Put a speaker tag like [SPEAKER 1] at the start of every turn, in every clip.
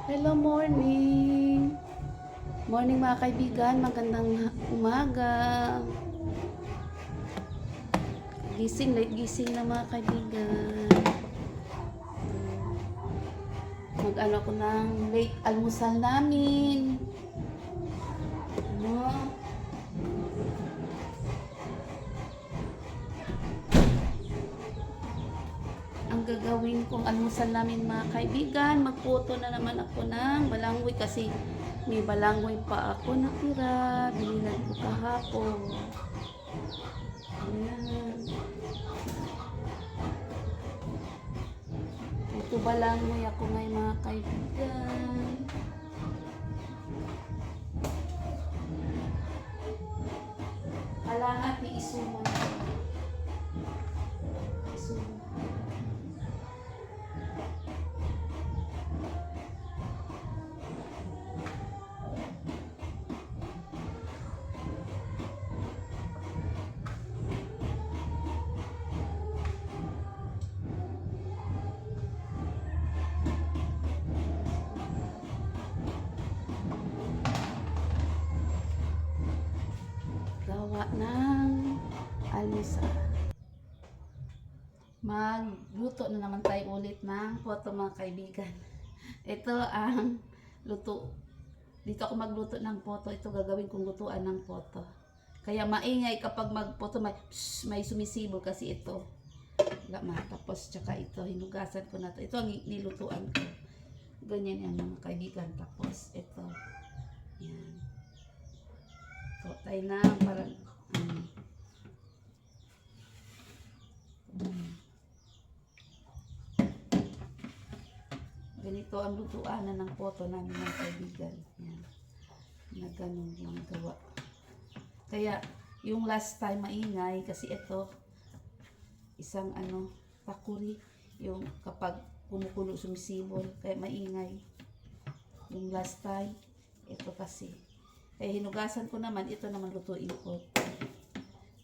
[SPEAKER 1] Hello, morning! Morning mga kaibigan, magandang umaga. Late gising na mga kaibigan. Mag-ano ko ng late almusal namin. Ano? Ang gagawin kong almusal namin mga kaibigan, magputo na naman ako ng balanghoy kasi may balanghoy pa ako natira. Binilan ko kahapon. Ayan. Ito balanghoy ako ngayon mga kaibigan. Alangat ni Isuman. Isuman. Gawa ng almusal. Magluto na naman tayo ulit ng poto mga kaibigan. Ito ang luto. Dito ako magluto ng poto. Ito gagawin kong lutuan ng poto. Kaya maingay kapag magpoto, may sumisibol kasi ito. Tapos tsaka ito, hinugasan ko na ito. Ito ang nilutuan ko. Ganyan yan mga kaibigan. Tapos ito. Yan. So, tayo na parang ganito ang lutuanan ng poto namin mga kaibigan. Yan. Na ganun ginagawa. Kaya, yung last time maingay, kasi ito, isang pakuri, yung kapag kumukulo sumisibol, kaya maingay. Yung last time, ito kasi. Kaya hinugasan ko naman, ito naman lutuin ko.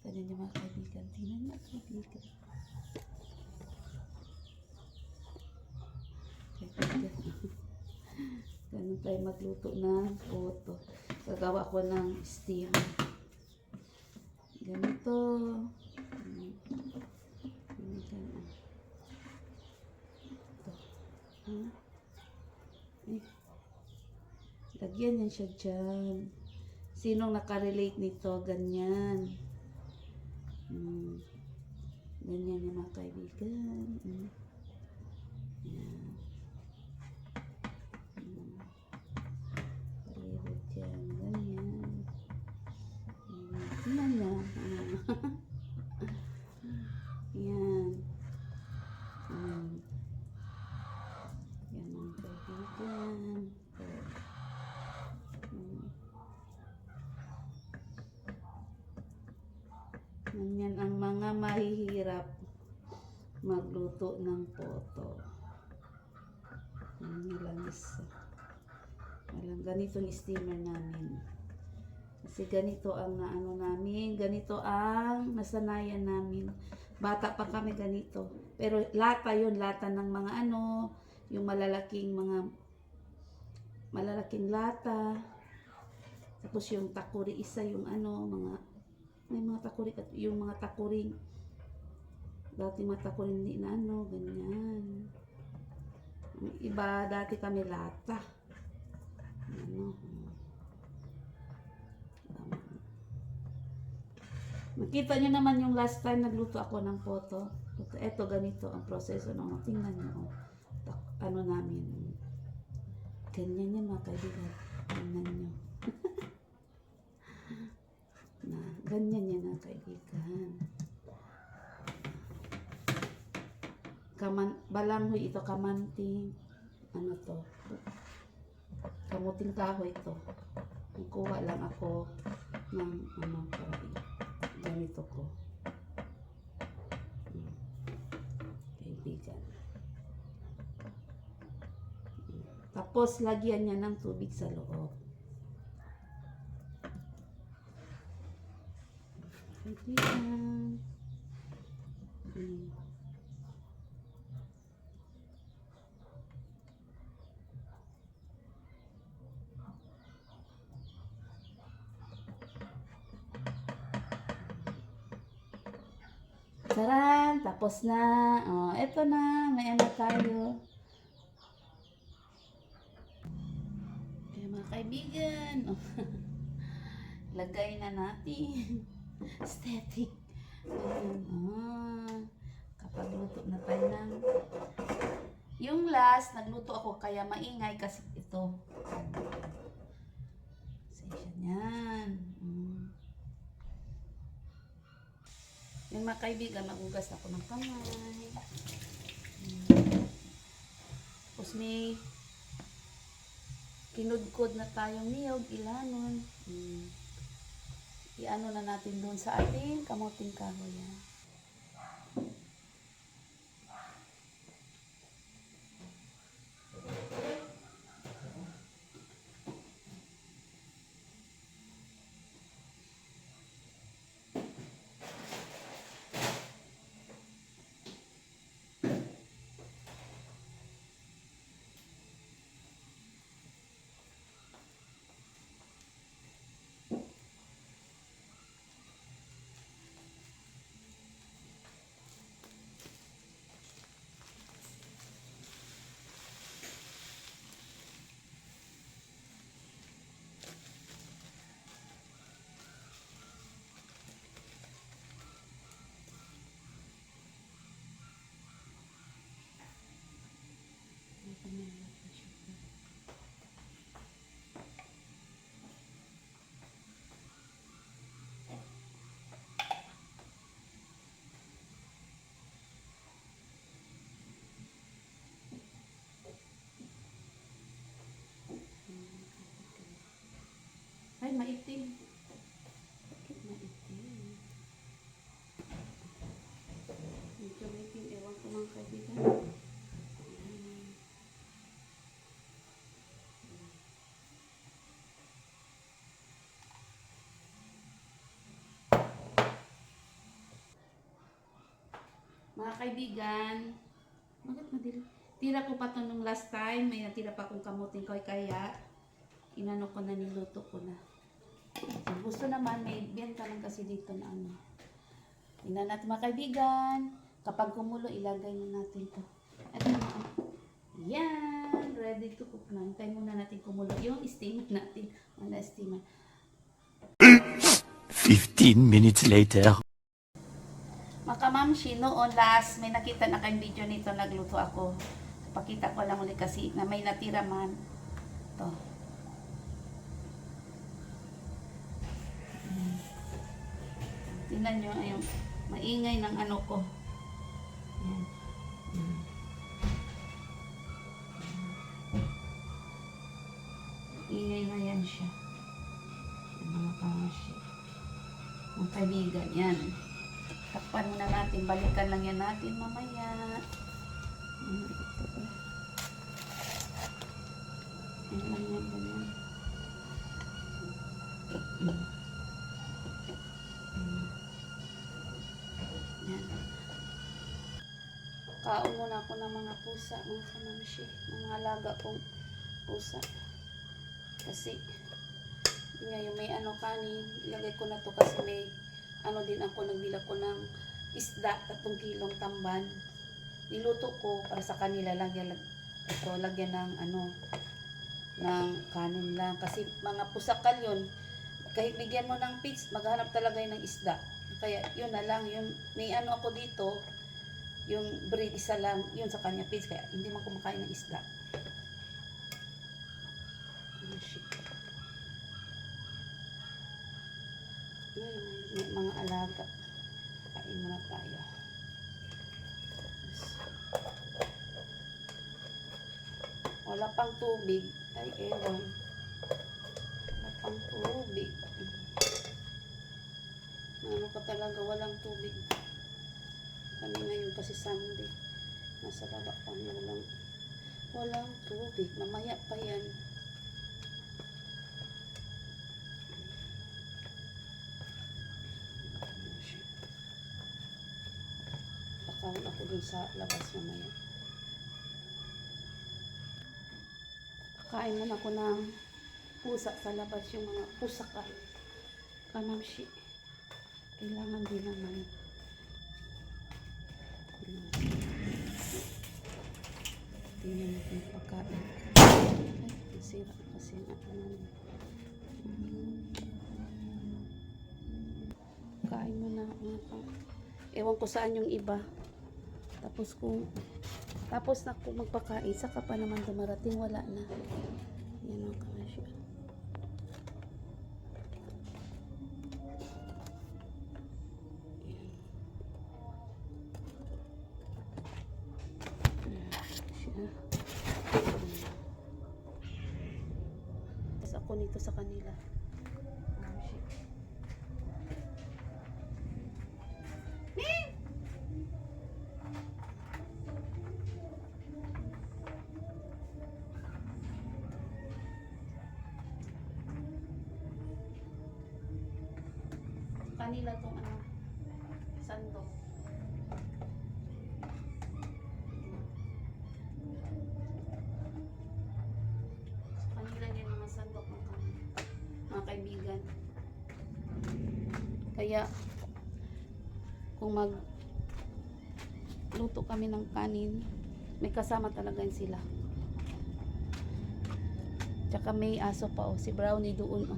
[SPEAKER 1] Ganyan yung mga kaibigan. Tingnan mga kaibigan. Ganun tayo magluto ng poto. Gagawa ko ng steam. Ganito. Lagyan yan siya dyan. Sinong nakarelate nito? Ganyan. Ganyan yung mga kaibigan. Yan. Palibot yan. Ganyan. Tingnan niya. Yan. Yan ang kaibigan. Ganyan ang mga mahihirap magluto ng poto. Walang ganitong steamer namin. Kasi ganito ang naano namin, ganito ang nasanayan namin. Bata pa kami ganito. Pero lata yun, lata ng mga yung malalaking lata. Tapos yung takuri isa, yung may mga takuri, yung mga takuring, dati mga takuring din ganyan. Iba, dati kami lata. Nakita nyo naman yung last time nagluto ako ng poto. Ito, ganito ang proseso. Tingnan nyo. Namin. Ganyan yan mga kaibigan. Tingnan nyo. Ganyan yan mga kaibigan. Balanghoy ito, kamanting. Kamuting kahoy ito. Kuha lang ako ng ganito ko. Kaibigan. Tapos, lagyan niya ng tubig sa loob. Kaibigan. Taran, tapos na. Oh, eto na, may ano tayo. Kaya mga kaibigan, oh, lagay na natin. Aesthetic. Ayan, kapag luto na tayo ng... Yung last, nagluto ako kaya maingay kasi ito. Sensya niyan. Yung mga kaibigan, magugas ako ng kamay. Tapos may kinudkod na tayong niyog, ilanon. Iano na natin doon sa ating kamuting kahoy. Ay, maitim. Bakit maitim? Medyo maitim. Ewan ko mga kaibigan. Mga kaibigan, bakit madili? Tira ko pa to nung last time. May natira pa akong kamuting koy kaya inano ko na, niluto ko na. Kung gusto naman, may benta lang kasi dito na ano. Tingnan natin mga kaibigan. Kapag kumulo, ilagay na natin to. Ito na. Yan! Ready to cook na. Hintayin muna natin kumulo yung steamer natin. Wala steamer.
[SPEAKER 2] 15 minutes later.
[SPEAKER 1] Mga kamamshi, noon last, may nakita na kayong video nito, nagluto ako. Pakita ko lang ulit kasi na may natira man. Ito. Tingnan nyo, ayun, maingay ng ano ko. Yan. Ingay na yan siya. Yan, mga kamashi. Mga kaibigan, yan. Takpan muna natin, balikan lang yan natin mamaya. Yan lang yan, ganyan. Yan. Kaon muna ako ng mga pusa, mga kamamshi, ng mga alaga kong pusa. Kasi, yung may ano kanin, ilagay ko na to kasi may ano din ako, nagbila ko ng isda, 3 kilong tamban. Niluto ko para sa kanila, lagyan ng ano, ng kanin lang. Kasi mga pusakal yun, kahit bigyan mo ng feeds, maghanap talaga yun ng isda. Kaya yun na lang, yung may ano ako dito, yung breed isa lang, yun sa kanya feeds, kaya hindi man kumakain ng isda. Oh, shit. Yung mga alaga, kain muna tayo. Wala pang tubig. Ay, ewan. Wala pang tubig. Ano ka talaga, walang tubig. Kami ngayon kasi Sunday. Nasa baba kami, walang tubig. Mamaya pa yan. Pakawin ako dun sa labas mamaya. Kain muna ako ng pusa sa labas, yung mga pusa ka. Kamamshi. Kailangan din naman. Tingnan natin yung pagkain. Ay, nasira kasi ang ano. Kain mo na. Ewan ko saan yung iba. Tapos na kung magpakain, saka pa naman dumarating, wala na. Yan ang kamasya. Tapos ako nito sa kanila. Kanila tong sandok. Kanila yung mga sandok mga kaibigan. Kaya kung luto kami ng kanin, may kasama talaga sila. Tsaka may aso pa si Brownie doon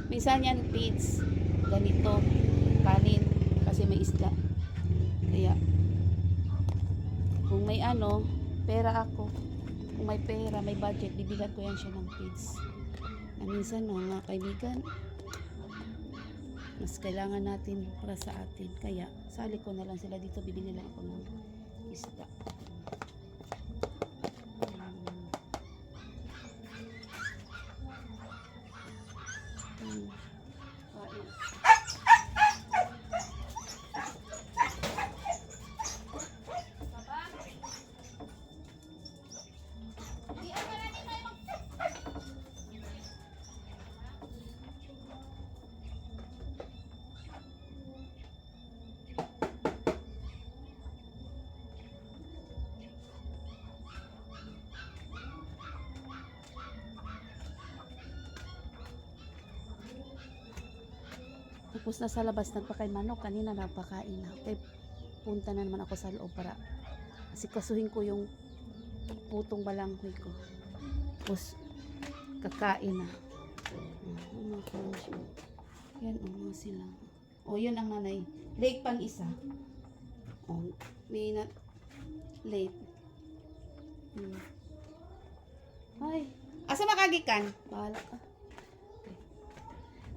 [SPEAKER 1] Minsan yan feeds ganito kanin kasi may isda. Kaya kung may pera ako, kung may pera, may budget, bibilan ko yan siya ng feeds. Na minsan mga kaibigan, mas kailangan natin para sa atin. Kaya sali ko na lang sila dito, bibili lang ako ng isda. Tapos nasa labas nagpakain manok, kanina nagpakain na. Kaya punta na naman ako sa loob para asikasuhin ko yung putong balanghoy ko. Tapos kakain na. Yan mga sila. Yun ang nanay. Late pang isa. May late. Ay, asa makagikan? Bahala ka.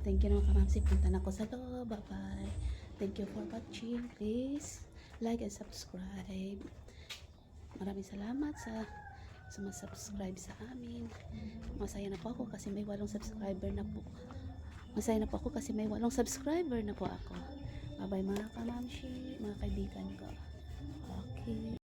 [SPEAKER 1] Thank you naman kamamsi. Punta na ako sa loob. Bye-bye. Thank you for watching. Please like and subscribe. Maraming salamat sa subscribe sa amin. Masaya na po ako kasi may 8 subscriber na po. Masaya na po ako kasi may 8 subscriber na po ako. Bye-bye mga kamamsi, mga kaibigan ko. Okay.